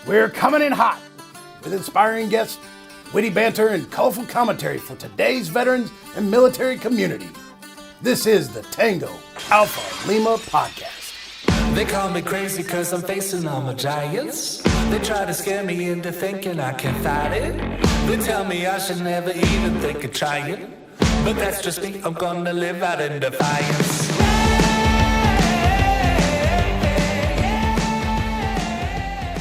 We're coming in hot with inspiring guests, witty banter, and colorful commentary for today's veterans and military community. This is the Tango Alpha Lima podcast. They call me crazy cause I'm facing all my giants. They try to scare me into thinking I can fight it. They tell me I should never even think of trying. But that's just me, I'm gonna live out in defiance.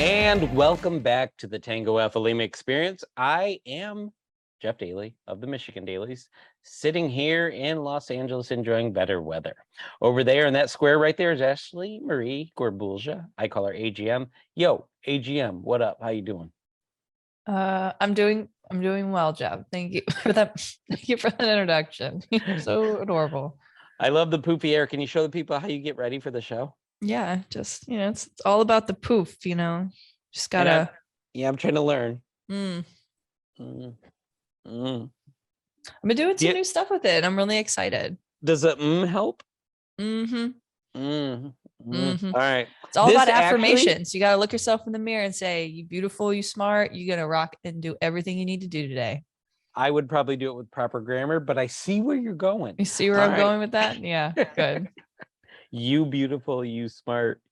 And welcome back to the Tango Alpha Lima experience. I am Jeff Daly of the Michigan Dailies, sitting here in Los Angeles enjoying better weather. Over there in that square right there is Ashley Marie Gorbulja. I call her AGM. Yo, AGM, what up? How you doing? I'm doing well, Jeff. Thank you for that. Thank you for that introduction. You're so adorable. I love the poofy air. Can you show the people how you get ready for the show? Yeah, just it's all about the poof, Just gotta. I'm trying to learn. I've been doing some new stuff with it, and I'm really excited. Does it help? All right. It's all about affirmations. You gotta look yourself in the mirror and say, "You beautiful, you smart. You're gonna rock and do everything you need to do today." I would probably do it with proper grammar, but I see where you're going. You see where I'm going with that? Yeah, good. You beautiful, you smart.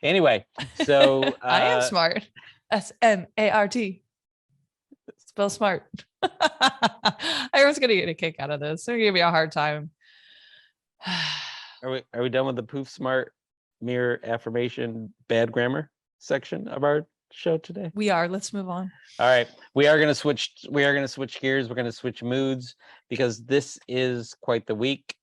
Anyway, so I am smart. SMART. Spell smart. Everyone's gonna get a kick out of this. They're gonna give me a hard time. Are we done with the poof smart mirror affirmation bad grammar section of our show today? We are. Let's move on. All right. We are gonna switch gears. We're gonna switch moods because this is quite the week.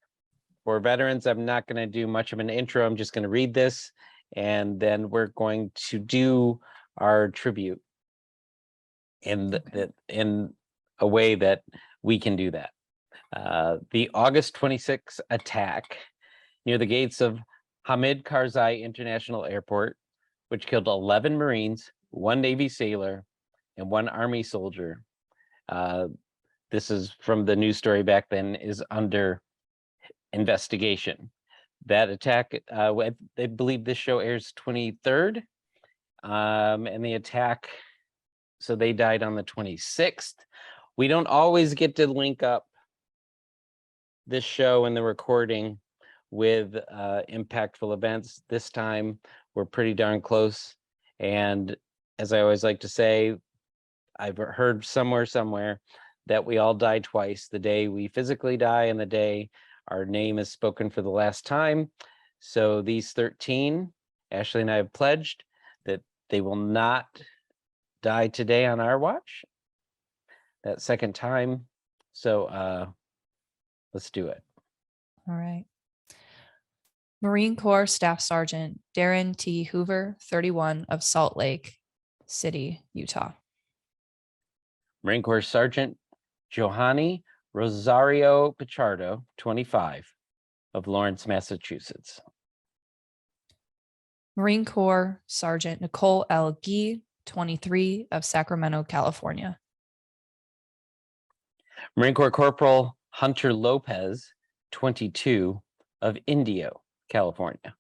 For veterans, I'm not going to do much of an intro. I'm just going to read this, and then we're going to do our tribute in a way that we can do that. The August 26th attack near the gates of Hamid Karzai International Airport, which killed 11 Marines, 1 Navy sailor, and 1 Army soldier. This is from the news story back then, is under investigation. That attack, I believe this show airs 23rd, and the attack, so they died on the 26th. We don't always get to link up this show and the recording with impactful events. This time we're pretty darn close, and as I always like to say, I've heard somewhere that we all die twice: the day we physically die and the day our name is spoken for the last time. So these 13, Ashley and I have pledged that they will not die today on our watch. That second time. So let's do it. All right. Marine Corps Staff Sergeant Darren T. Hoover, 31, of Salt Lake City, Utah. Marine Corps Sergeant Johanny Rosario Pichardo, 25, of Lawrence, Massachusetts. Marine Corps Sergeant Nicole L. Gee, 23, of Sacramento, California. Marine Corps Corporal Hunter Lopez, 22, of Indio, California.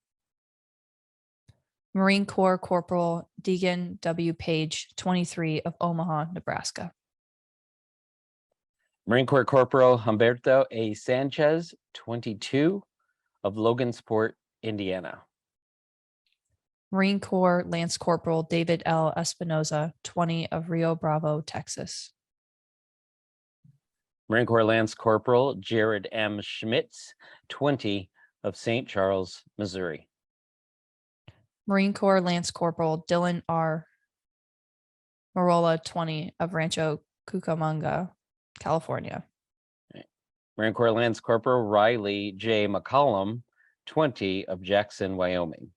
Marine Corps Corporal Deegan W. Page, 23, of Omaha, Nebraska. Marine Corps Corporal Humberto A. Sanchez, 22, of Logansport, Indiana. Marine Corps Lance Corporal David L. Espinoza, 20, of Rio Bravo, Texas. Marine Corps Lance Corporal Jared M. Schmitz, 20, of St. Charles, Missouri. Marine Corps Lance Corporal Dylan R. Marola, 20, of Rancho Cucamonga, California. Marine Corps Lance Corporal Riley J. McCollum, 20, of Jackson, Wyoming.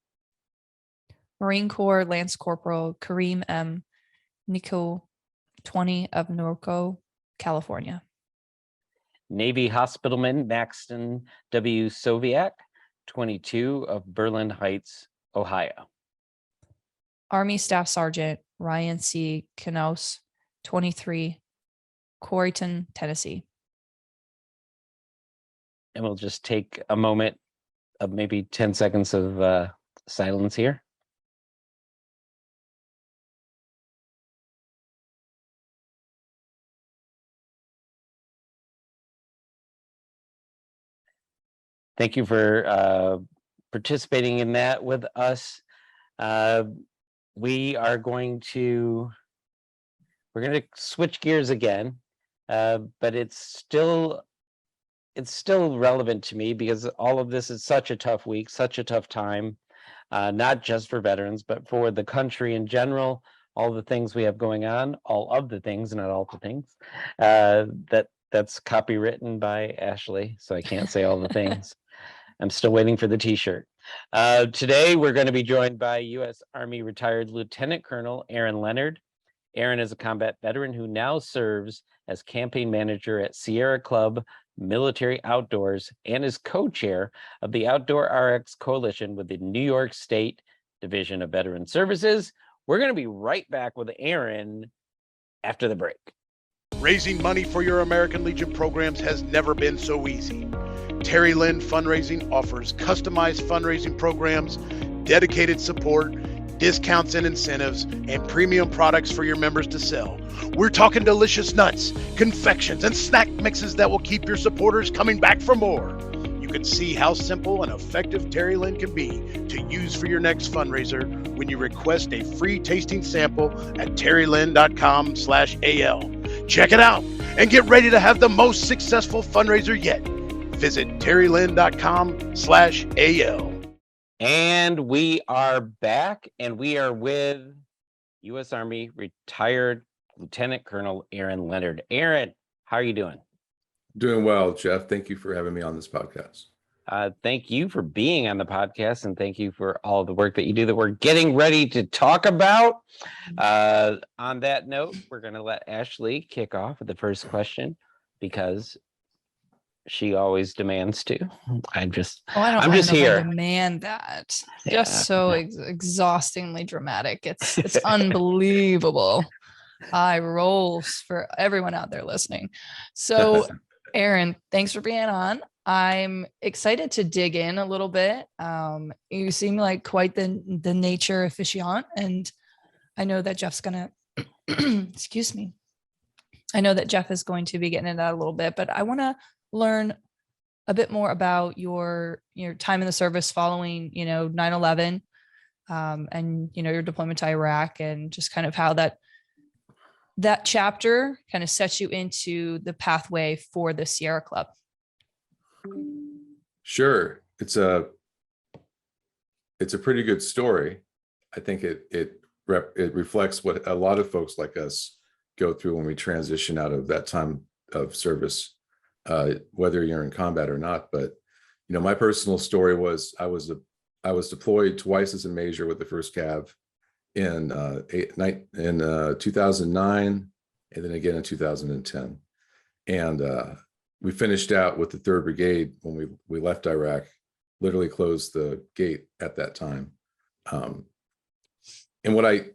Marine Corps Lance Corporal Kareem M. Nico, 20, of Norco, California. Navy Hospitalman Maxton W. Soviak, 22, of Berlin Heights, Ohio. Army Staff Sergeant Ryan C. Knaus, 23, Corryton, Tennessee. And we'll just take a moment of maybe 10 seconds of silence here. thank you for participating in that with us. We're going to switch gears again, but it's still relevant to me because all of this is such a tough week, such a tough time, not just for veterans, but for the country in general. All the things we have going on, all of the things, not all the things. That's copywritten by Ashley, so I can't say all the things. I'm still waiting for the t-shirt. Today, we're going to be joined by U.S. Army retired Lieutenant Colonel Aaron Leonard. Aaron is a combat veteran who now serves as campaign manager at Sierra Club Military Outdoors and is co-chair of the Outdoor RX Coalition with the New York State Division of Veteran Services. We're going to be right back with Aaron after the break. Raising money for your American Legion programs has never been so easy. Terry Lynn Fundraising offers customized fundraising programs, dedicated support, discounts and incentives, and premium products for your members to sell. We're talking delicious nuts, confections, and snack mixes that will keep your supporters coming back for more. You can see how simple and effective Terry Lynn can be to use for your next fundraiser when you request a free tasting sample at terrylynn.com/AL. Check it out and get ready to have the most successful fundraiser yet. Visit terrylynn.com/AL. And we are back, and we are with U.S. Army retired Lieutenant Colonel Aaron Leonard. Aaron, how are you doing? Doing well, Jeff. Thank you for having me on this podcast. Thank you for being on the podcast, and thank you for all the work that you do that we're getting ready to talk about. On that note, we're going to let Ashley kick off with the first question because she always demands to. I'm just here. I demand that. Just so exhaustingly dramatic. It's unbelievable. Eye rolls for everyone out there listening. So, Aaron, thanks for being on. I'm excited to dig in a little bit. You seem like quite the nature aficionado, and I know that Jeff's gonna excuse me. I know that Jeff is going to be getting into that a little bit, but I want to learn a bit more about your time in the service following 9/11 and your deployment to Iraq, and just kind of how that chapter kind of sets you into the pathway for the Sierra Club. Sure. It's a pretty good story. I think it reflects what a lot of folks like us go through when we transition out of that time of service, whether you're in combat or not. But my personal story was I was deployed twice as a major with the 1st Cav in 2009 and then again in 2010. And we finished out with the 3rd Brigade when we left Iraq, literally closed the gate at that time. And what I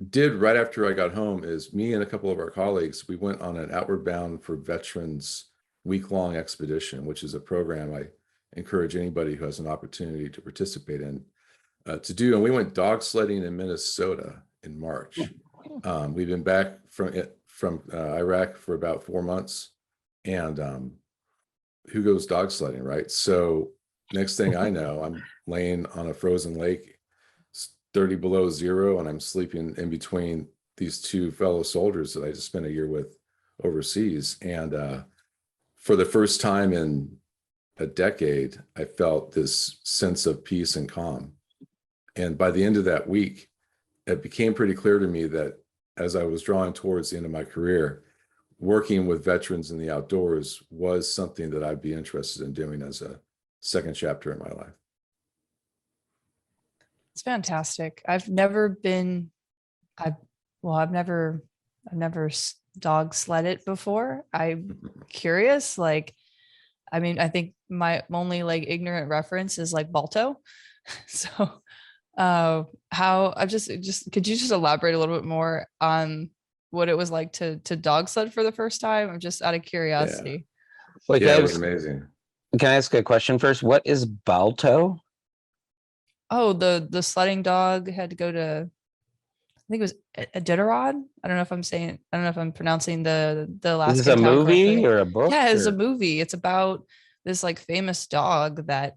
did right after I got home is me and a couple of our colleagues, we went on an Outward Bound for Veterans week-long expedition, which is a program I encourage anybody who has an opportunity to participate in to do. And we went dog sledding in Minnesota in March. We've been back from Iraq for about 4 months, and who goes dog sledding, right? So next thing I know, I'm laying on a frozen lake, 30 below zero, and I'm sleeping in between these 2 fellow soldiers that I just spent a year with overseas. And for the first time in a decade, I felt this sense of peace and calm. And by the end of that week, it became pretty clear to me that as I was drawing towards the end of my career, working with veterans in the outdoors was something that I'd be interested in doing as a second chapter in my life. It's fantastic. I've never dog sledded before. I'm curious. I think my only ignorant reference is Balto. So how I've just could you just elaborate a little bit more on what it was like to dog sled for the first time? I'm just out of curiosity. It was amazing. Can I ask a question first? What is Balto? Oh, the sledding dog had to go to, I think it was Iditarod. I don't know if I'm pronouncing the last. Is this a movie correctly. or a book? Yeah, it's a movie. It's about this like famous dog that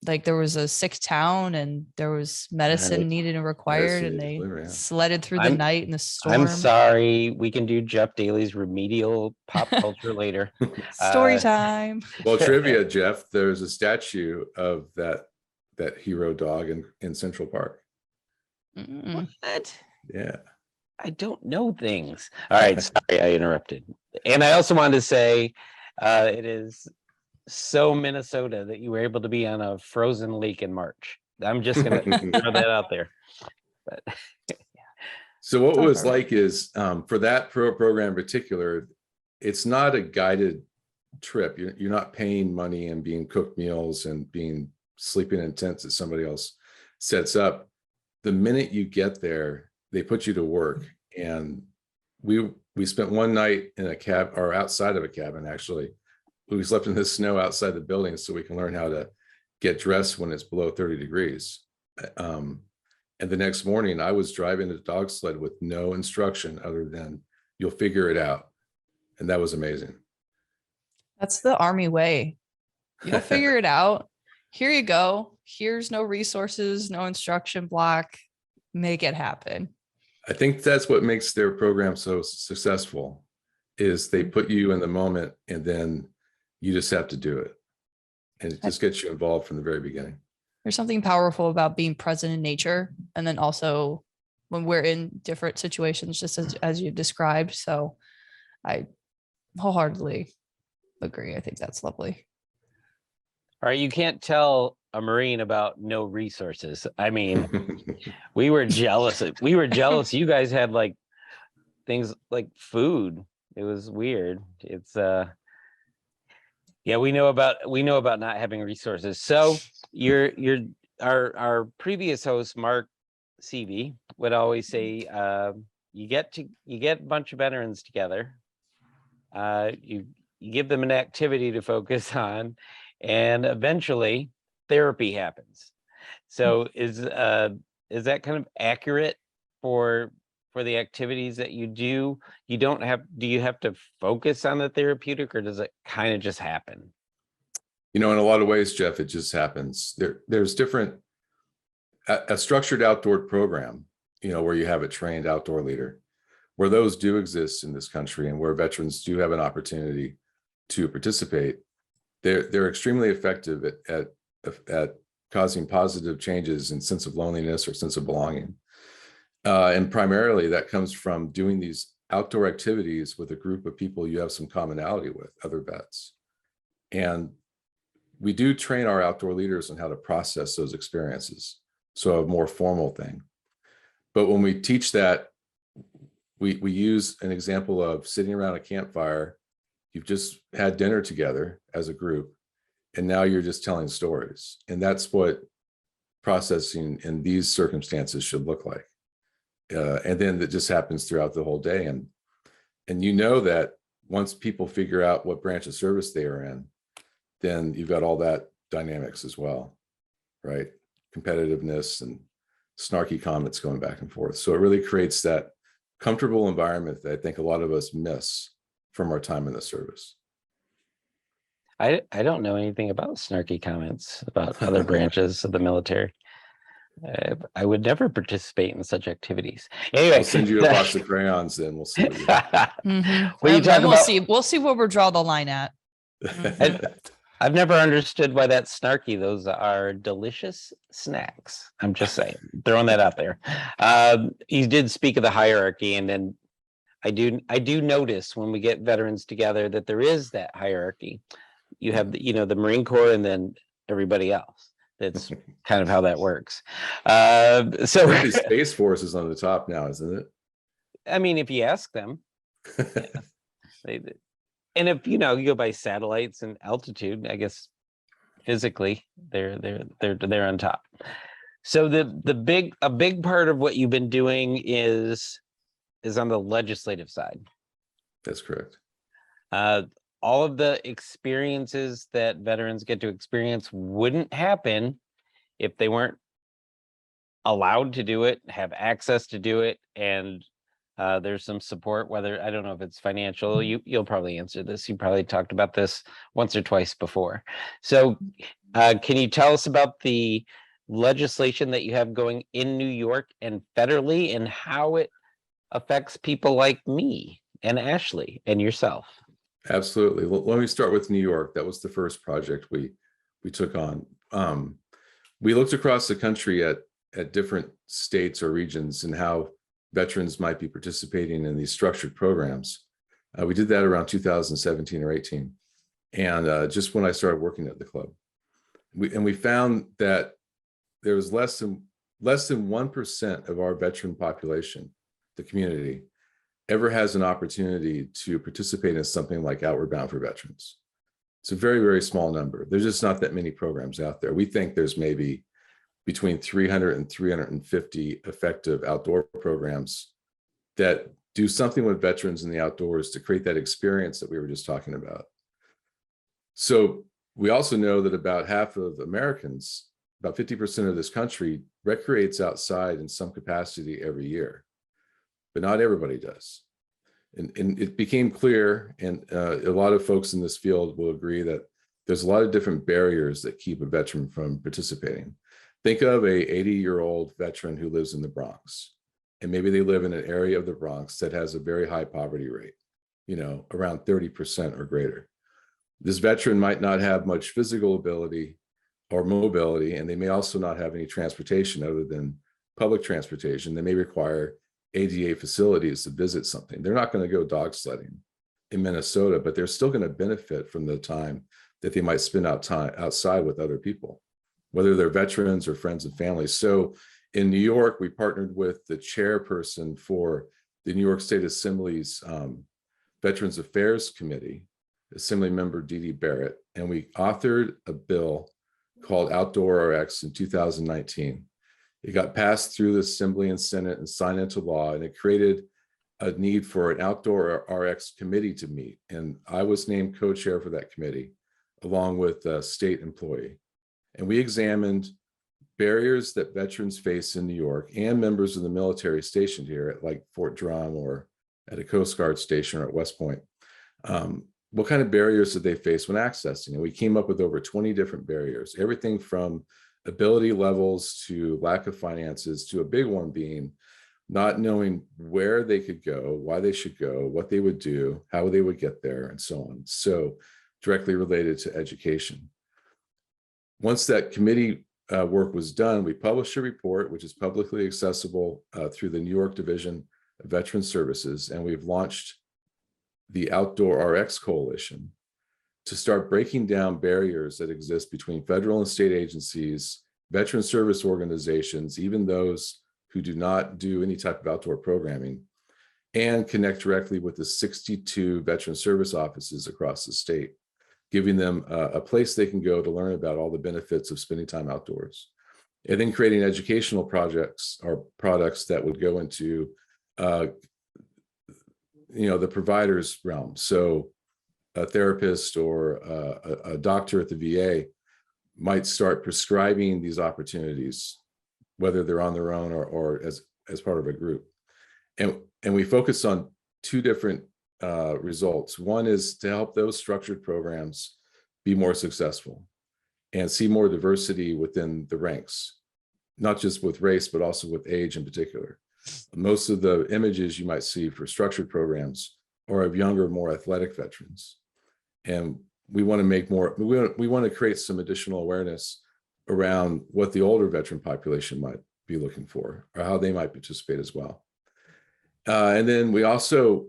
like there was a sick town and there was medicine needed and required, and they sledded through the night in the storm. I'm sorry. We can do Jeff Daly's remedial pop culture later. Story time. Well, trivia, Jeff, there's a statue of that hero dog in Central Park. What? Yeah. I don't know things. All right. Sorry, I interrupted. And I also wanted to say it is so Minnesota that you were able to be on a frozen lake in March. I'm just going to throw that out there. But so what it was like is for that program in particular, it's not a guided trip. You're not paying money and being cooked meals and being sleeping in tents that somebody else sets up. The minute you get there, they put you to work. And we spent one night in a cab, or outside of a cabin, actually. We slept in the snow outside the building so we can learn how to get dressed when it's below 30 degrees. And the next morning I was driving the dog sled with no instruction other than you'll figure it out. And that was amazing. That's the Army way. You'll figure it out. Here you go. Here's no resources, no instruction block. Make it happen. I think that's what makes their program so successful, is they put you in the moment and then you just have to do it. And it just gets you involved from the very beginning. There's something powerful about being present in nature. And then also when we're in different situations, just as you described. So I wholeheartedly agree. I think that's lovely. all right, you can't tell a Marine about no resources. I mean, we were jealous. You guys had like things like food. It was weird. It's yeah, we know about not having resources. So our previous host, Mark Seavey, would always say, you get a bunch of veterans together, you give them an activity to focus on, and eventually therapy happens. So is that kind of accurate for the activities that you do? Do you have to focus on the therapeutic, or does it kind of just happen? In a lot of ways, Jeff, it just happens. There's different, a structured outdoor program, where you have a trained outdoor leader, where those do exist in this country and where veterans do have an opportunity to participate. They're extremely effective at causing positive changes in sense of loneliness or sense of belonging. And primarily that comes from doing these outdoor activities with a group of people you have some commonality with, other vets. And we do train our outdoor leaders on how to process those experiences. So a more formal thing. But when we teach that, we use an example of sitting around a campfire. You've just had dinner together as a group, and now you're just telling stories. And that's what processing in these circumstances should look like. And then that just happens throughout the whole day. And that once people figure out what branch of service they are in, then you've got all that dynamics as well, right? Competitiveness and snarky comments going back and forth. So it really creates that comfortable environment that I think a lot of us miss from our time in the service. I don't know anything about snarky comments about other branches of the military. I would never participate in such activities. Anyway, I'll send you a box of crayons, then we'll see what you mm-hmm. We'll see where we draw the line at. Mm-hmm. I've never understood why that's snarky. Those are delicious snacks. I'm just saying, throwing that out there. He did speak of the hierarchy, and then I do notice when we get veterans together that there is that hierarchy. You have the Marine Corps and then everybody else. That's kind of how that works. So the Space Force is on the top now, isn't it? I mean, if you ask them, yeah, and if you go by satellites and altitude, I guess physically they're on top. So a big part of what you've been doing is on the legislative side. That's correct. All of the experiences that veterans get to experience wouldn't happen if they weren't allowed to do it, have access to do it, and There's some support, whether I don't know if it's financial. You'll probably answer this. You probably talked about this once or twice before. So can you tell us about the legislation that you have going in New York and federally, and how it affects people like me and Ashley and yourself? Absolutely. Well, let me start with New York. That was the first project we took on. We looked across the country at different states or regions and how veterans might be participating in these structured programs. We did that around 2017 or 18, and just when I started working at the club. We found that there was less than 1% of our veteran population, the community, ever has an opportunity to participate in something like Outward Bound for Veterans. It's a very, very small number. There's just not that many programs out there. We think there's maybe between 300 and 350 effective outdoor programs that do something with veterans in the outdoors to create that experience that we were just talking about. So we also know that about half of Americans, about 50% of this country, recreates outside in some capacity every year, but not everybody does. And it became clear, and a lot of folks in this field will agree, that there's a lot of different barriers that keep a veteran from participating. Think of a 80-year-old veteran who lives in the Bronx, and maybe they live in an area of the Bronx that has a very high poverty rate, around 30% or greater. This veteran might not have much physical ability or mobility, and they may also not have any transportation other than public transportation. They may require ADA facilities to visit something. They're not going to go dog sledding in Minnesota, but they're still going to benefit from the time that they might spend outside with other people, whether they're veterans or friends and family. So in New York, we partnered with the chairperson for the New York State Assembly's Veterans Affairs Committee, Assembly Member Dee Dee Barrett, and we authored a bill called Outdoor RX in 2019. It got passed through the Assembly and Senate and signed into law, and it created a need for an Outdoor RX committee to meet. And I was named co-chair for that committee, along with a state employee. And we examined barriers that veterans face in New York and members of the military stationed here at like Fort Drum or at a Coast Guard station or at West Point. What kind of barriers did they face when accessing? And we came up with over 20 different barriers, everything from ability levels to lack of finances, to a big one being not knowing where they could go, why they should go, what they would do, how they would get there, and so on. So directly related to education. Once that committee work was done, we published a report, which is publicly accessible through the New York Division of Veteran Services, and we've launched the Outdoor RX Coalition to start breaking down barriers that exist between federal and state agencies, veteran service organizations, even those who do not do any type of outdoor programming, and connect directly with the 62 veteran service offices across the state, giving them a place they can go to learn about all the benefits of spending time outdoors. And then creating educational projects or products that would go into the provider's realm. So a therapist or a doctor at the VA might start prescribing these opportunities, whether they're on their own or as part of a group. And we focus on two different results. One is to help those structured programs be more successful and see more diversity within the ranks, not just with race, but also with age in particular. Most of the images you might see for structured programs are of younger, more athletic veterans. And we want to make more, we want to create some additional awareness around what the older veteran population might be looking for or how they might participate as well. And then we also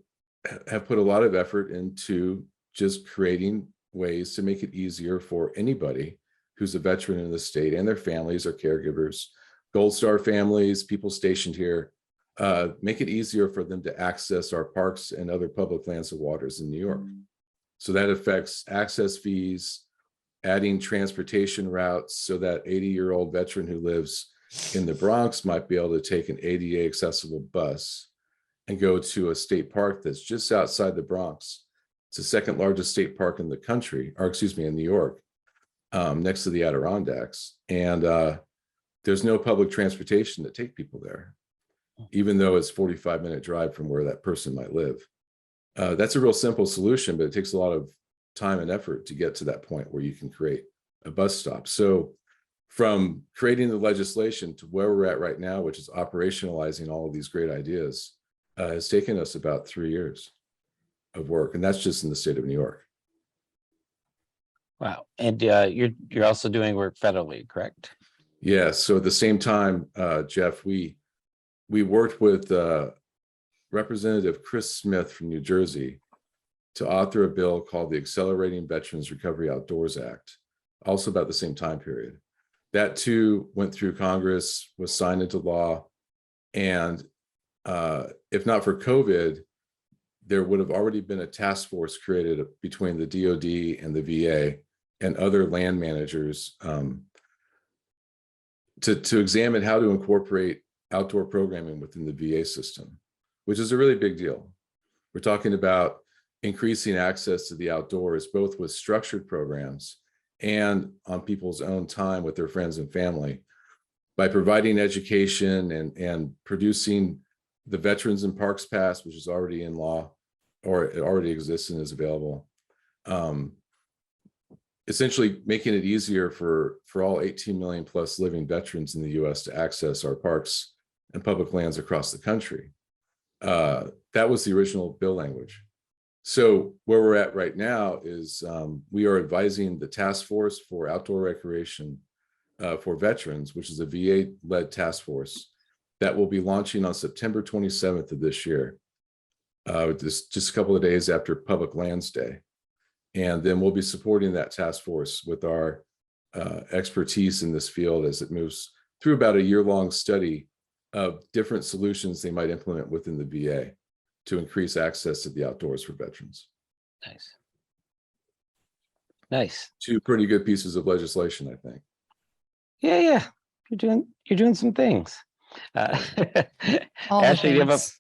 have put a lot of effort into just creating ways to make it easier for anybody who's a veteran in the state and their families or caregivers, Gold Star families, people stationed here, make it easier for them to access our parks and other public lands and waters in New York. So that affects access fees, adding transportation routes so that 80-year-old veteran who lives in the Bronx might be able to take an ADA accessible bus and go to a state park that's just outside the Bronx. It's the second largest state park in the country, or excuse me, in New York, next to the Adirondacks. And there's no public transportation to take people there. even though it's 45-minute drive from where that person might live. That's a real simple solution, but it takes a lot of time and effort to get to that point where you can create a bus stop. So from creating the legislation to where we're at right now, which is operationalizing all of these great ideas, has taken us about 3 years of work. And that's just in the state of New York. Wow. And you're also doing work federally, correct? Yeah. So at the same time, Jeff, we worked with Representative Chris Smith from New Jersey to author a bill called the Accelerating Veterans Recovery Outdoors Act, also about the same time period. That too went through Congress, was signed into law, and if not for COVID, there would have already been a task force created between the DoD and the VA and other land managers to examine how to incorporate outdoor programming within the VA system, which is a really big deal. We're talking about increasing access to the outdoors, both with structured programs and on people's own time with their friends and family, by providing education and producing the Veterans in Parks Pass, which is already in law, or it already exists and is available. Essentially making it easier for all 18 million plus living veterans in the US to access our parks and public lands across the country. That was the original bill language. So where we're at right now is we are advising the task force for outdoor recreation for veterans, which is a VA-led task force that will be launching on September 27th of this year, just a couple of days after Public Lands Day. And then we'll be supporting that task force with our expertise in this field as it moves through about a year-long study of different solutions they might implement within the VA to increase access to the outdoors for veterans. Nice. Nice. Two pretty good pieces of legislation, I think. Yeah. You're doing some things. All Ashley, the you have things.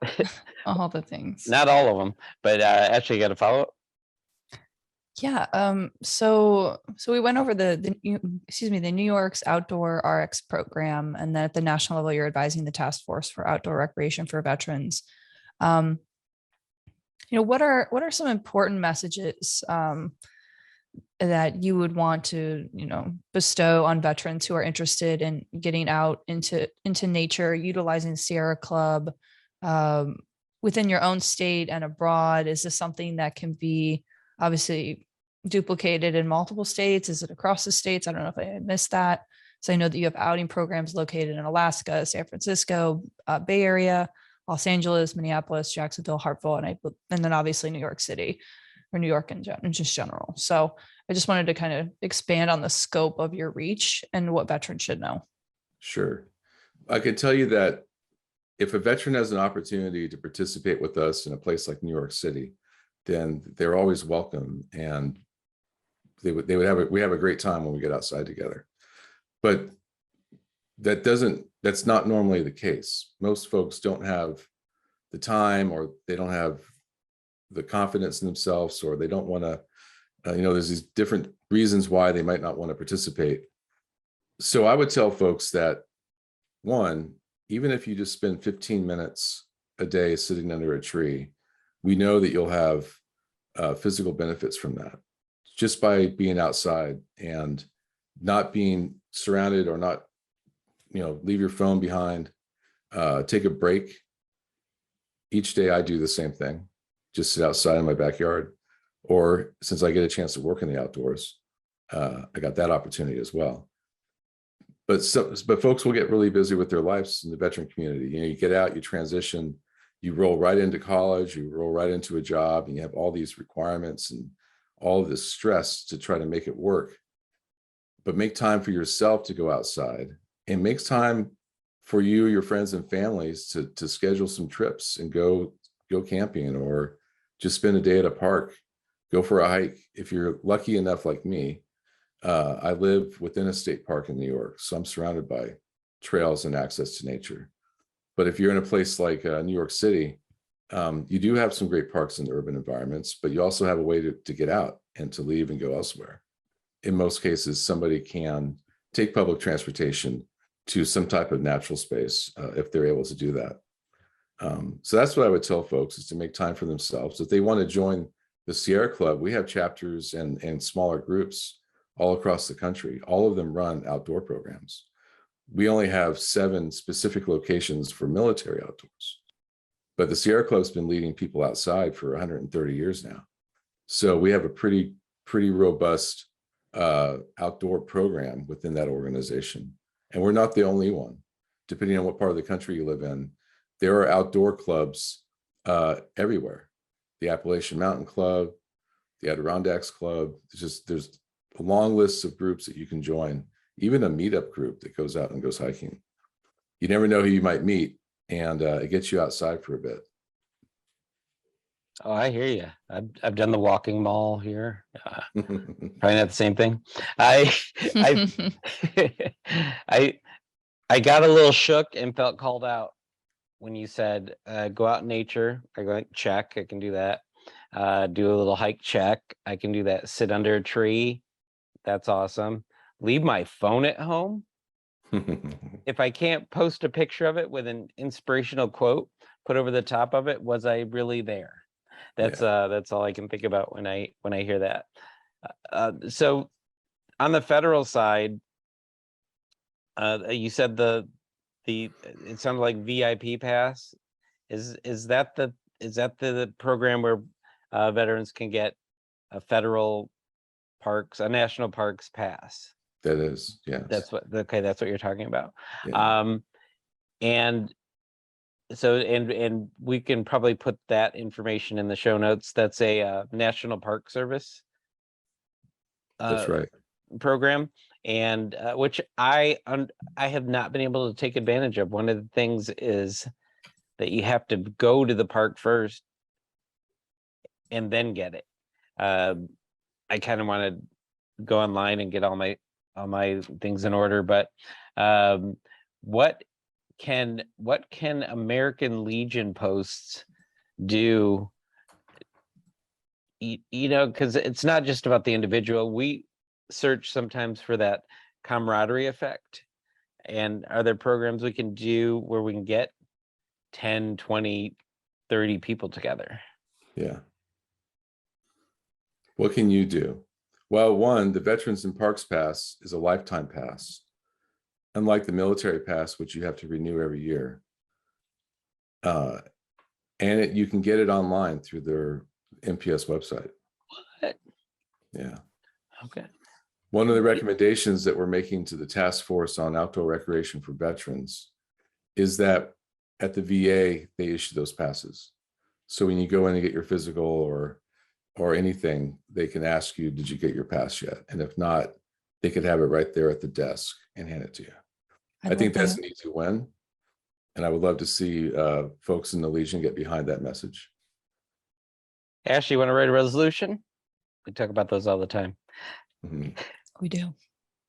All the things. not all of them, but Ashley, you got a follow-up? Yeah. So we went over the New York's outdoor RX program, and then at the national level, you're advising the task force for outdoor recreation for veterans. What are some important messages that you would want to bestow on veterans who are interested in getting out into nature, utilizing Sierra Club within your own state and abroad? Is this something that can be obviously duplicated in multiple states? Is it across the states? I don't know if I missed that. So I know that you have outing programs located in Alaska, San Francisco, Bay Area, Los Angeles, Minneapolis, Jacksonville, Hartford, and then obviously New York City, or New York in just general. So I just wanted to kind of expand on the scope of your reach and what veterans should know. Sure. I can tell you that if a veteran has an opportunity to participate with us in a place like New York City, then they're always welcome, and we have a great time when we get outside together. But that's not normally the case. Most folks don't have the time, or they don't have the confidence in themselves, or they don't want to, there's these different reasons why they might not want to participate. So I would tell folks that, one, even if you just spend 15 minutes a day sitting under a tree, we know that you'll have physical benefits from that, just by being outside and not being surrounded, or not, leave your phone behind, take a break. Each day I do the same thing, just sit outside in my backyard, or since I get a chance to work in the outdoors, I got that opportunity as well. But folks will get really busy with their lives in the veteran community. You get out, you transition, you roll right into college, you roll right into a job, and you have all these requirements and all of this stress to try to make it work. But make time for yourself to go outside, and make time for you, your friends and families to schedule some trips and go camping, or just spend a day at a park, go for a hike. If you're lucky enough like me, I live within a state park in New York, so I'm surrounded by trails and access to nature. But if you're in a place like New York City, you do have some great parks in the urban environments, but you also have a way to get out and to leave and go elsewhere. In most cases, somebody can take public transportation to some type of natural space if they're able to do that. So that's what I would tell folks, is to make time for themselves. If they want to join the Sierra Club, we have chapters and smaller groups all across the country. All of them run outdoor programs. We only have 7 specific locations for military outdoors, but the Sierra Club's been leading people outside for 130 years now. So we have a pretty robust outdoor program within that organization. And we're not the only one. Depending on what part of the country you live in, there are outdoor clubs everywhere. The Appalachian Mountain Club, the Adirondacks Club. There's a long list of groups that you can join, even a meetup group that goes out and goes hiking. You never know who you might meet, and it gets you outside for a bit. Oh, I hear you. I've done the walking mall here. Probably not the same thing. I got a little shook and felt called out when you said go out in nature. I go, check, I can do that. Do a little hike, check, I can do that. Sit under a tree, that's awesome. Leave my phone at home. If I can't post a picture of it with an inspirational quote put over the top of it, was I really there? That's all I can think about when I hear that. So on the federal side, you said it sounded like VIP pass. Is that the program where veterans can get a federal parks, a national parks pass? That is, yes. That's what you're talking about. Yeah. And so, and we can probably put that information in the show notes. That's a National Park Service That's right. program, and which I have not been able to take advantage of. One of the things is that you have to go to the park first and then get it. I kind of want to go online and get all my things in order, but what can American Legion posts do? You know, because it's not just about the individual. We search sometimes for that camaraderie effect. And are there programs we can do where we can get 10, 20, 30 people together? Yeah. What can you do? Well, one, the Veterans in Parks Pass is a lifetime pass. Unlike the military pass, which you have to renew every year. And you can get it online through their MPS website. What? Yeah. Okay. One of the recommendations that we're making to the task force on outdoor recreation for veterans is that at the VA, they issue those passes. So when you go in and get your physical or anything, they can ask you, did you get your pass yet? And if not, they could have it right there at the desk and hand it to you. I think that's an easy win. And I would love to see folks in the Legion get behind that message. Ashley, you want to write a resolution? We talk about those all the time. Mm-hmm. We do.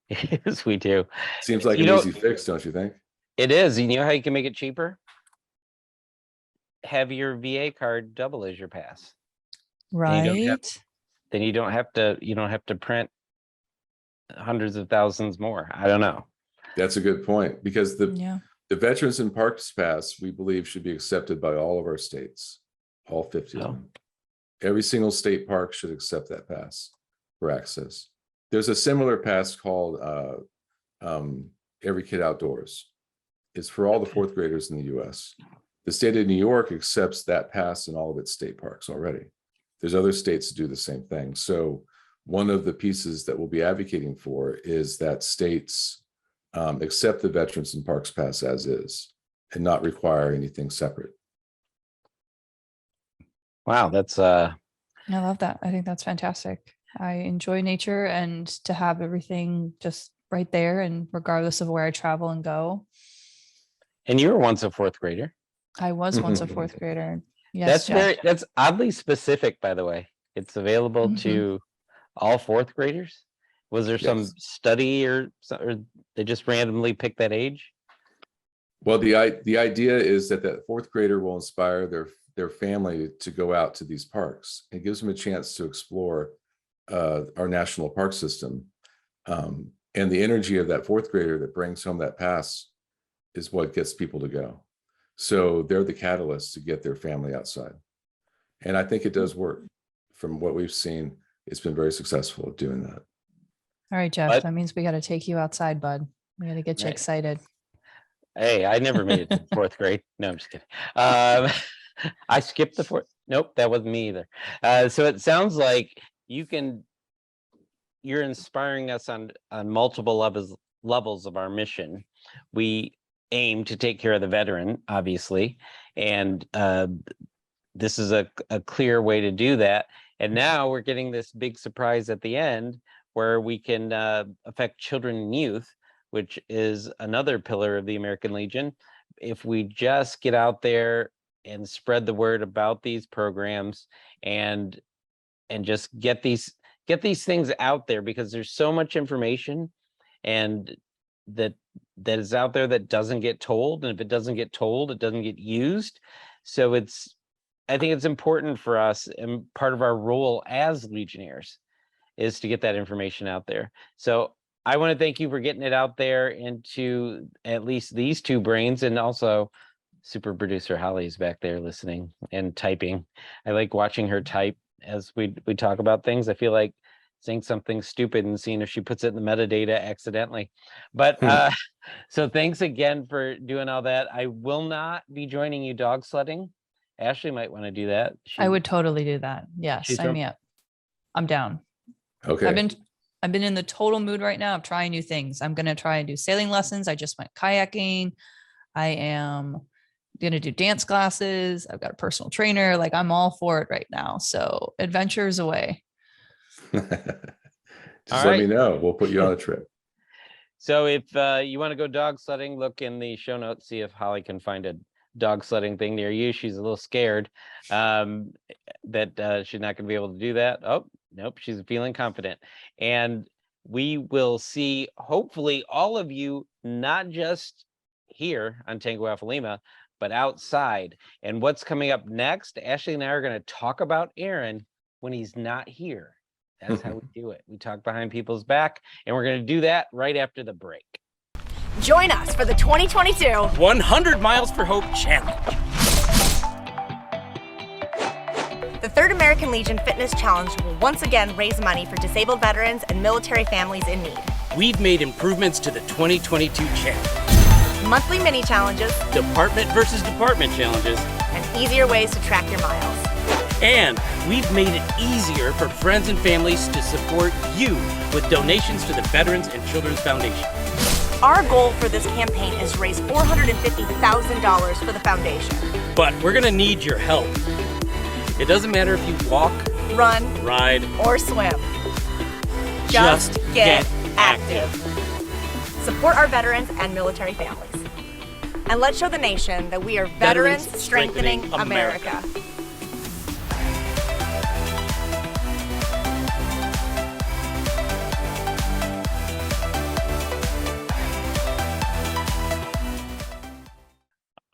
Yes, we do. Seems like an easy fix, don't you think? It is. You know how you can make it cheaper? Have your VA card double as your pass. Right. Then you don't have to print hundreds of thousands more. I don't know. That's a good point, because the Veterans in Parks Pass, we believe, should be accepted by all of our states, all 50 of them. Every single state park should accept that pass for access. There's a similar pass called Every Kid Outdoors. It's for all the 4th graders in the US. The state of New York accepts that pass in all of its state parks already. There's other states that do the same thing. So one of the pieces that we'll be advocating for is that states accept the Veterans in Parks Pass as is and not require anything separate. Wow, that's I love that. I think that's fantastic. I enjoy nature, and to have everything just right there, and regardless of where I travel and go. And you were once a 4th grader. I was once a 4th grader. Yes, that's oddly specific, by the way. It's available to all 4th graders. Was there some study or they just randomly picked that age? Well, the idea is that 4th grader will inspire their family to go out to these parks. It gives them a chance to explore our national park system. And the energy of that 4th grader that brings home that pass is what gets people to go. So they're the catalyst to get their family outside. And I think it does work. From what we've seen, it's been very successful at doing that. All right, Jeff, But- that means we got to take you outside, bud. We got to get you Right. excited. Hey, I never made it to the fourth grade. No, I'm just kidding. I skipped the fourth. Nope, that wasn't me either. So it sounds like you're inspiring us on multiple levels of our mission. We aim to take care of the veteran, obviously, and this is a clear way to do that. And now we're getting this big surprise at the end where we can affect children and youth, which is another pillar of the American Legion. If we just get out there and spread the word about these programs and just get these things out there, because there's so much information and that is out there that doesn't get told, and if it doesn't get told, it doesn't get used. So I think it's important for us, and part of our role as Legionnaires is to get that information out there. So I want to thank you for getting it out there into at least these two brains, and also super producer Holly's back there listening and typing. I like watching her type as we talk about things. I feel like saying something stupid and seeing if she puts it in the metadata accidentally. But so thanks again for doing all that. I will not be joining you dog sledding. Ashley might want to do that. I would totally do that. Yes, sign me up. I'm down. Okay. I've been in the total mood right now of trying new things. I'm going to try and do sailing lessons. I just went kayaking. I am going to do dance classes. I've got a personal trainer. Like, I'm all for it right now. So adventures away. Just All let right. me know. We'll put you on a trip. So if you want to go dog sledding, look in the show notes, see if Holly can find a dog sledding thing near you. She's a little scared that she's not going to be able to do that. Oh, nope, she's feeling confident. And we will see, hopefully, all of you, not just here on Tango Alpha Lima, but outside. And what's coming up next, Ashley and I are going to talk about Aaron when he's not here. That's how we do it. We talk behind people's back, and we're going to do that right after the break. Join us for the 2022 100 Miles for Hope Challenge. The Third American Legion Fitness Challenge will once again raise money for disabled veterans and military families in need. We've made improvements to the 2022 challenge. Monthly mini challenges Department versus department challenges. and easier ways to track your miles. And we've made it easier for friends and families to support you with donations to the Veterans and Children's Foundation. Our goal for this campaign is to raise $450,000 for the foundation. But we're gonna need your help. It doesn't matter if you walk, Run ride, or swim. Just get active. Support our veterans and military families. And let's show the nation that we are veterans strengthening America.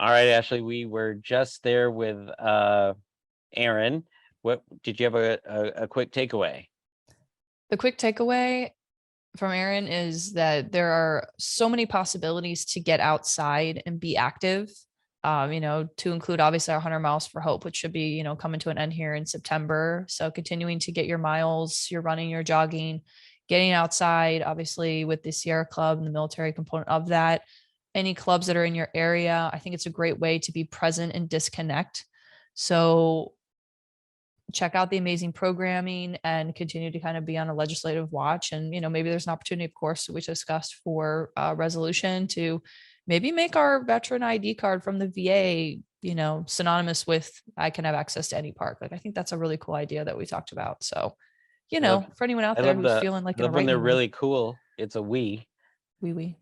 All right, Ashley, we were just there with Aaron. What did you have a quick takeaway? The quick takeaway from Aaron is that there are so many possibilities to get outside and be active, to include obviously our 100 Miles for Hope, which should be, coming to an end here in September. So continuing to get your miles, your running, your jogging, getting outside, obviously with the Sierra Club and the military component of that. Any clubs that are in your area, I think it's a great way to be present and disconnect. So check out the amazing programming and continue to kind of be on a legislative watch. And, maybe there's an opportunity, of course, we discussed for resolution to maybe make our veteran ID card from the VA, synonymous with I can have access to any park. Like, I think that's a really cool idea that we talked about. So, for anyone out there who's feeling like when they're really cool, it's a we. We.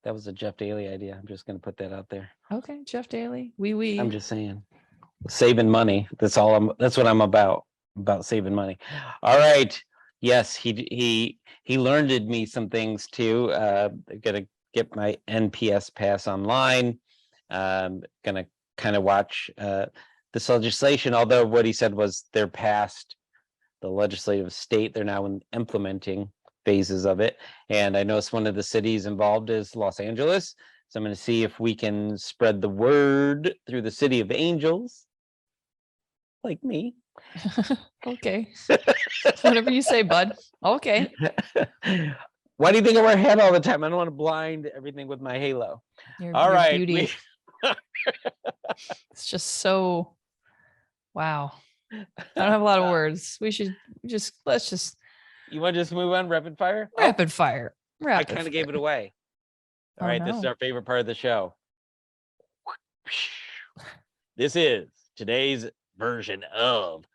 That was a Jeff Daly idea. I'm just going to put that out there. Okay, Jeff Daly. We. I'm just saying, saving money. That's what I'm about saving money. All right. Yes, he learned me some things too. Gonna get my NPS pass online. Gonna kind of watch this legislation. Although what he said was they're past the legislative state. They're now in implementing phases of it. And I noticed one of the cities involved is Los Angeles. So I'm going to see if we can spread the word through the city of angels, like me. Okay. Whatever you say, bud. Okay. Why do you think I wear a hat all the time? I don't want to blind everything with my halo. All Your right. beauty. It's just so, wow. I don't have a lot of words. We should let's just. You want to just move on rapid fire? Rapid fire. I kind of gave it away. All right. This is our favorite part of the show. This is today's version of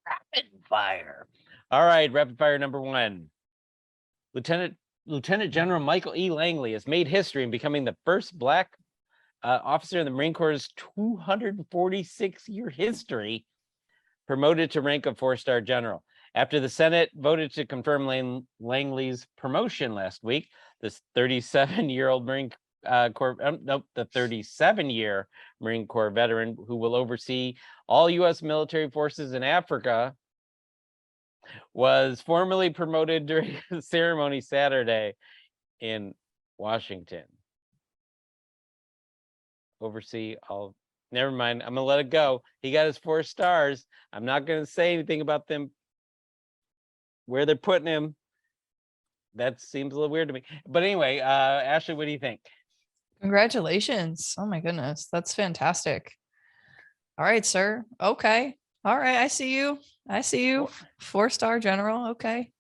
rapid fire. All right, rapid fire number 1. Lieutenant General Michael E. Langley has made history in becoming the first Black officer in the Marine Corps' 246-year history promoted to rank of 4-star general. After the Senate voted to confirm Langley's promotion last week, this 37-year-old Marine Corps, the 37-year Marine Corps veteran who will oversee all U.S. military forces in Africa was formally promoted during the ceremony Saturday in Washington. Oversee all. Never mind. I'm gonna let it go. He got his 4 stars. I'm not gonna say anything about them, where they're putting him. That seems a little weird to me. But anyway, Ashley, what do you think? Congratulations. Oh my goodness. That's fantastic. All right, sir. Okay. All right. I see you. 4-star general. Okay.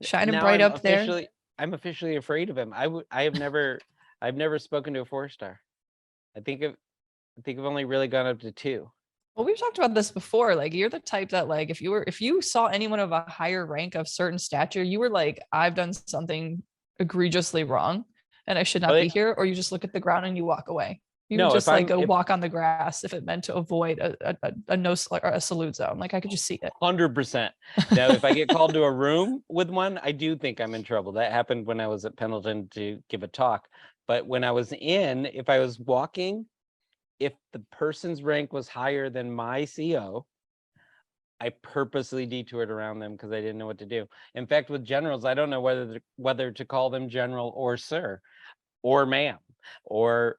Shining bright up there. I'm officially afraid of him. I've never spoken to a 4-star. I think I've only really gone up to 2. Well, we've talked about this before. Like, you're the type that, like, if you saw anyone of a higher rank of certain stature, you were like, I've done something egregiously wrong and I should not be here. Or you just look at the ground and you walk away. You would just go walk on the grass if it meant to avoid a no or a salute zone. Like, I could just see it. 100%. Now, if I get called to a room with one, I do think I'm in trouble. That happened when I was at Pendleton to give a talk. But when I was if I was walking, if the person's rank was higher than my CO, I purposely detoured around them because I didn't know what to do. In fact, with generals, I don't know whether to call them general or sir or ma'am or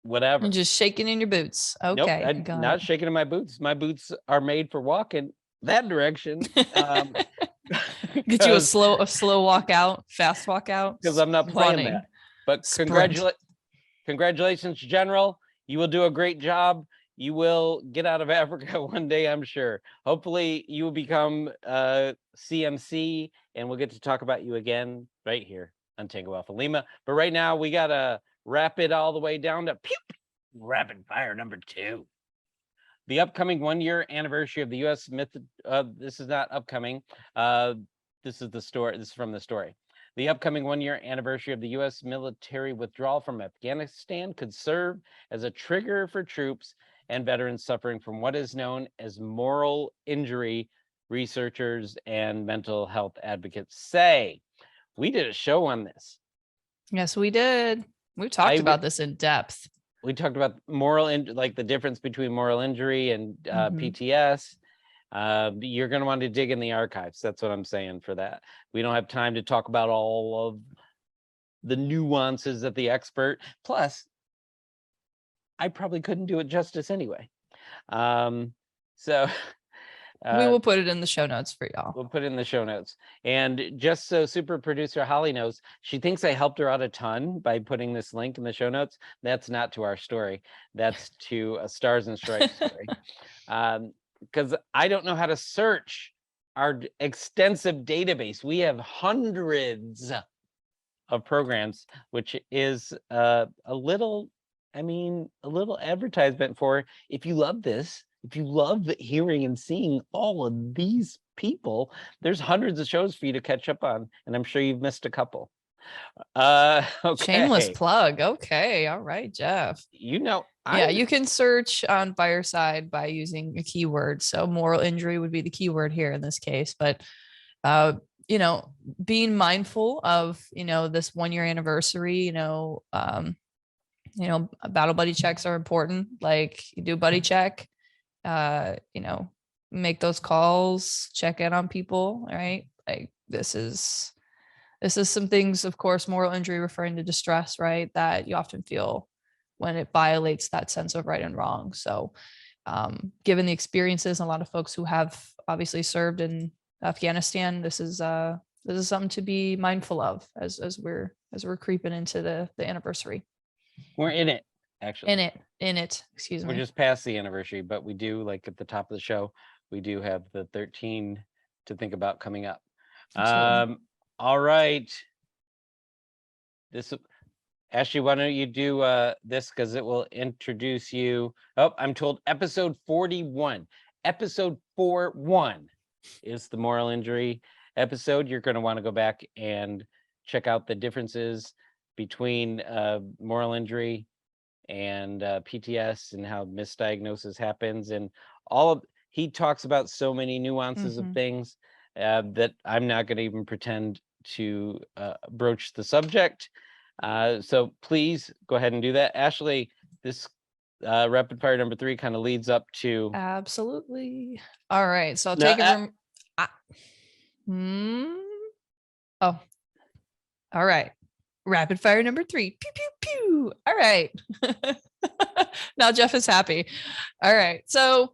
whatever. You're just shaking in your boots. Okay. Nope, I'm not shaking in my boots. My boots are made for walking that direction. Get you a slow walk out, fast walk out. Because I'm not playing that. But congratulations, General. You will do a great job. You will get out of Africa one day, I'm sure. Hopefully you will become CMC and we'll get to talk about you again right here on Tango Alpha Lima. But right now we got to wrap it all the way down to rapid fire number 2. The upcoming 1-year anniversary of the U.S. this is not upcoming. This is the story. This is from the story. The upcoming 1-year anniversary of the U.S. military withdrawal from Afghanistan could serve as a trigger for troops and veterans suffering from what is known as moral injury, researchers and mental health advocates say. We did a show on this. Yes, we did. We talked about this in depth. We talked about like the difference between moral injury and PTS. You're going to want to dig in the archives. That's what I'm saying for that. We don't have time to talk about all of the nuances of the expert. Plus, I probably couldn't do it justice anyway. We will put it in the show notes for y'all. We'll put it in the show notes. And just so super producer Holly knows, she thinks I helped her out a ton by putting this link in the show notes. That's not to our story. That's to a Stars and Stripes story. Because I don't know how to search our extensive database. We have hundreds of programs, which is a little advertisement for if you love this. If you love hearing and seeing all of these people, there's hundreds of shows for you to catch up on, and I'm sure you've missed a couple. Okay. Shameless plug. Okay. All right, Jeff. You can search on Fireside by using a keyword. So moral injury would be the keyword here in this case. But, being mindful of, this 1-year anniversary, battle buddy checks are important. Like, you do buddy check, make those calls, check in on people. All right. Like, this is This is some things, of course, moral injury referring to distress, right? That you often feel when it violates that sense of right and wrong. So given the experiences, a lot of folks who have obviously served in Afghanistan, this is something to be mindful of as we're creeping into the anniversary. We're in it, actually. In it. Excuse me. We're just past the anniversary, but we do, like at the top of the show, we do have the 13 to think about coming up. Absolutely. All right. Ashley, why don't you do this, because it will introduce you. Oh, I'm told episode 41. Episode 41 is the moral injury episode. You're going to want to go back and check out the differences between moral injury and PTS and how misdiagnosis happens, and he talks about so many nuances of things that I'm not going to even pretend to broach the subject. So please go ahead and do that. Ashley, this rapid fire number 3 kind of leads up to. Absolutely. All right. So I'll take it from. Oh, all right. Rapid fire number 3. Pew, pew, pew. All right. Now Jeff is happy. All right. So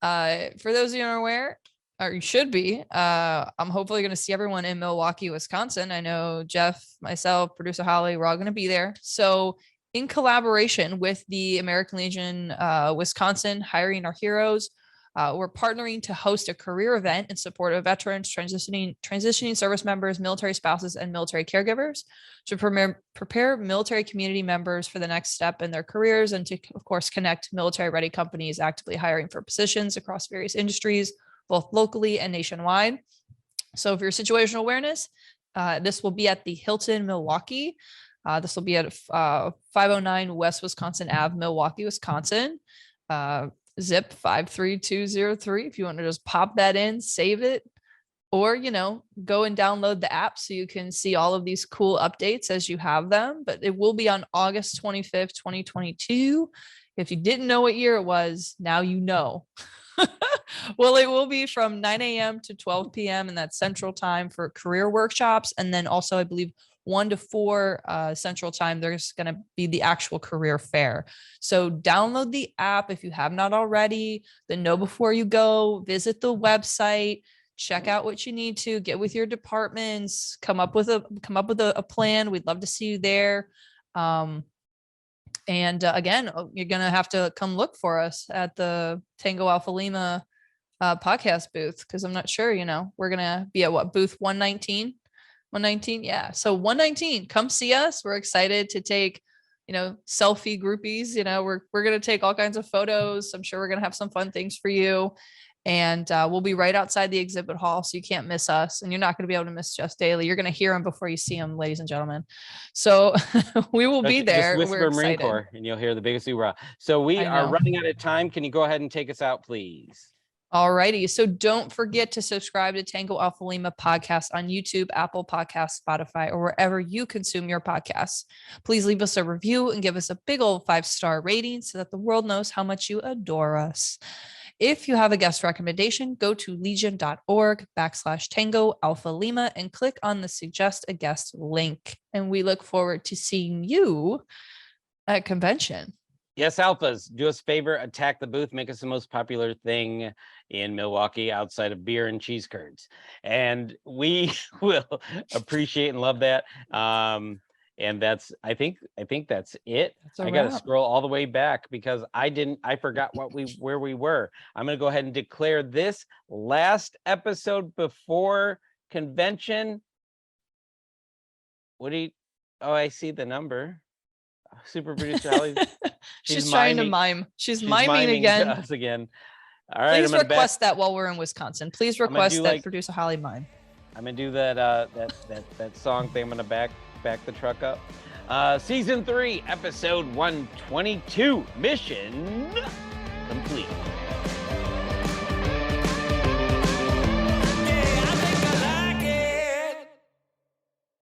for those of you who are aware, or you should be, I'm hopefully going to see everyone in Milwaukee, Wisconsin. I know Jeff, myself, producer Holly, we're all going to be there. So in collaboration with the American Legion Wisconsin, Hiring Our Heroes, we're partnering to host a career event in support of veterans, transitioning service members, military spouses, and military caregivers to prepare military community members for the next step in their careers, and to, of course, connect military-ready companies actively hiring for positions across various industries, both locally and nationwide. So for your situational awareness, this will be at the Hilton Milwaukee. This will be at 509 West Wisconsin Ave, Milwaukee, Wisconsin. Zip 53203. If you want to just pop that in, save it, or, go and download the app so you can see all of these cool updates as you have them. But it will be on August 25th, 2022. If you didn't know what year it was, now you know. Well, it will be from 9 a.m. to 12 p.m. and that's Central Time for career workshops. And then also, I believe, 1 to 4 Central Time, there's going to be the actual career fair. So download the app if you have not already. Then know before you go, visit the website, check out what you need to, get with your departments, come up with a plan. We'd love to see you there. And again, you're going to have to come look for us at the Tango Alpha Lima podcast booth, because I'm not sure, we're going to be at what, booth 119? 119. Yeah. So 119, come see us. We're excited to take, selfie groupies, we're going to take all kinds of photos. I'm sure we're going to have some fun things for you. And we'll be right outside the exhibit hall, so you can't miss us, and you're not going to be able to miss Jeff Daly. You're going to hear him before you see him, ladies and gentlemen. So we will be there. Just whisper We're Marine excited. Corps and you'll hear the biggest hoorah. So we are running out of time. Can you go ahead and take us out, please? All righty. So don't forget to subscribe to Tango Alpha Lima podcast on YouTube, Apple Podcasts, Spotify, or wherever you consume your podcasts. Please leave us a review and give us a big old 5-star rating so that the world knows how much you adore us. If you have a guest recommendation, go to legion.org/Tango Alpha Lima and click on the Suggest a Guest link. And we look forward to seeing you at convention. Yes, Alphas, do us a favor, attack the booth, make us the most popular thing in Milwaukee outside of beer and cheese curds. And we will appreciate and love that. And that's, I think that's it. I got to scroll all the way back because I forgot where we were. I'm going to go ahead and declare this last episode before convention. I see the number. Super producer Holly. She's trying to mime. She's miming again. Us again. All right. Please request that while we're in Wisconsin. Please request that producer Holly mime. I'm gonna do that song thing. I'm gonna back the truck up. Season 3, episode 122. Mission complete.